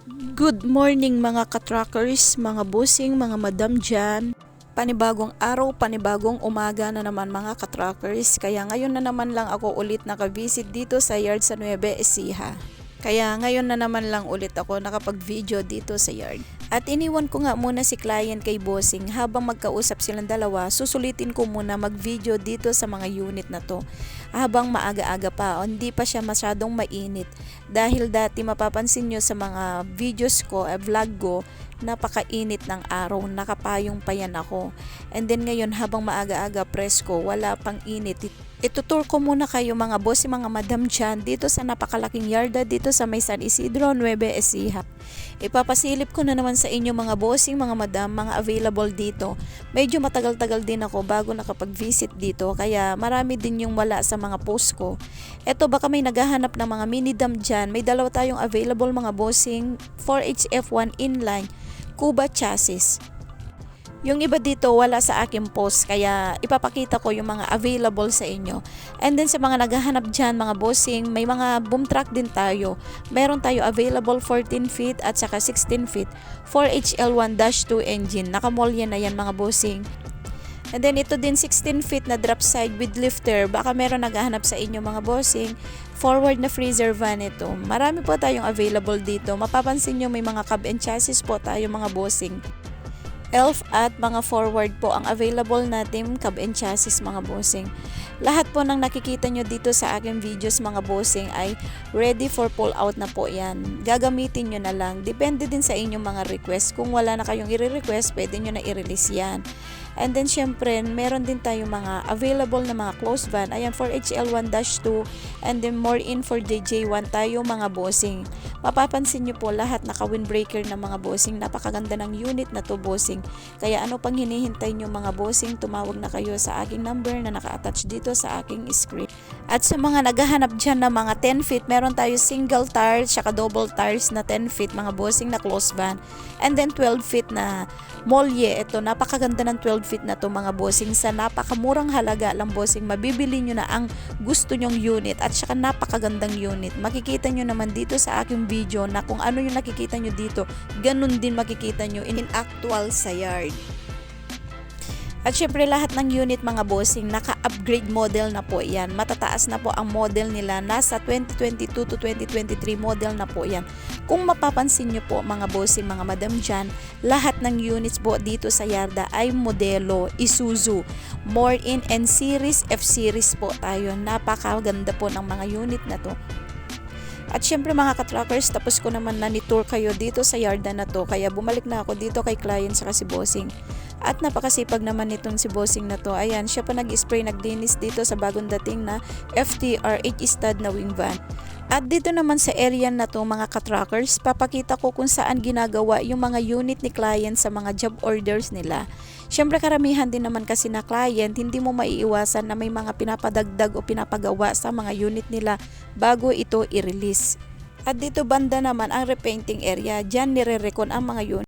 Good morning mga katrackers, mga bossing, mga madam dyan. Panibagong araw, panibagong umaga na naman mga katrackers. Kaya ngayon na naman lang ako ulit nakavisit dito sa yard sa Nueva Ecija. Kaya ngayon na naman lang ulit ako nakapag-video dito sa yard. At iniwan ko nga muna si client kay bossing habang magkausap silang dalawa. Susulitin ko muna mag-video dito sa mga unit na to. Habang maaga-aga pa, hindi pa siya masyadong mainit. Dahil dati mapapansin nyo sa mga videos ko, vlog ko, napakainit ng araw, nakapayong pa yan ako. And then ngayon habang maaga-aga presko, wala pang init. Itutur ko muna kayo mga boss, mga madam dyan dito sa napakalaking yarda dito sa may San Isidro, Nueva Ecija. Ipapasilip ko na naman sa inyo mga bossing, mga madam, mga available dito. Medyo matagal-tagal din ako bago nakapag-visit dito kaya marami din yung wala sa mga post ko. Eto baka may naghahanap ng mga mini dam dyan. May dalawa tayong available mga bossing, 4HF1 inline, Cuba chassis. Yung iba dito wala sa aking post kaya ipapakita ko yung mga available sa inyo. And then sa mga naghahanap dyan mga bossing, may mga boom truck din tayo. Meron tayo available 14 feet at saka 16 feet 4HL1-2 engine. Nakamolya na yan mga bossing. And then ito din 16 feet na drop side with lifter. Baka meron naghahanap sa inyo mga bossing. Forward na freezer van ito. Marami po tayong available dito. Mapapansin nyo may mga cab and chassis po tayo mga bossing. Elf at mga forward po ang available natin cab and chassis mga bossing. Lahat po ng nakikita nyo dito sa aking videos mga bossing ay ready for pull out na po yan. Gagamitin nyo na lang. Depende din sa inyong mga request. Kung wala na kayong i-request, pwede nyo na i-release yan. And then syempre, meron din tayong mga available na mga closed van. Ayan, for HL1-2 and then more in for DJ1 tayo mga bossing. Mapapansin nyo po lahat naka-windbreaker na mga bossing. Napakaganda ng unit na to bossing. Kaya ano pang hinihintay nyo mga bossing, tumawag na kayo sa aking number na naka-attach dito sa aking screen. At sa mga naghahanap dyan na mga 10 feet, meron tayo single tires saka double tires na 10 feet mga bossing na closed van. And then 12 feet na molye. Ito, napakaganda ng 12 feet na to mga bossing. Sa napakamurang halaga lang bossing, mabibili nyo na ang gusto nyong unit at saka napakagandang unit. Makikita nyo naman dito sa aking video na kung ano yung nakikita nyo dito, ganun din makikita nyo in actual sa yard. At syempre lahat ng unit mga bossing, naka-upgrade model na po yan. Matataas na po ang model nila. Nasa 2022 to 2023 model na po yan. Kung mapapansin nyo po mga bossing, mga madam dyan, lahat ng units po dito sa yarda ay modelo Isuzu. More in N series, F series po tayo. Napakaganda po ng mga unit na to. At syempre mga katrackers, tapos ko naman na ni-tour kayo dito sa yarda na to. Kaya bumalik na ako dito kay client saka si bossing. At napakasipag naman nitong si bossing na to. Ayan, siya pa nag-spray, naglinis dito sa bagong dating na FTR8 stud na wing van. At dito naman sa area na to mga katrackers, papakita ko kung saan ginagawa yung mga unit ni client sa mga job orders nila. Syempre karamihan din naman kasi na client, hindi mo maiiwasan na may mga pinapadagdag o pinapagawa sa mga unit nila bago ito i-release. At dito banda naman ang repainting area, dyan nire-recon ang mga unit.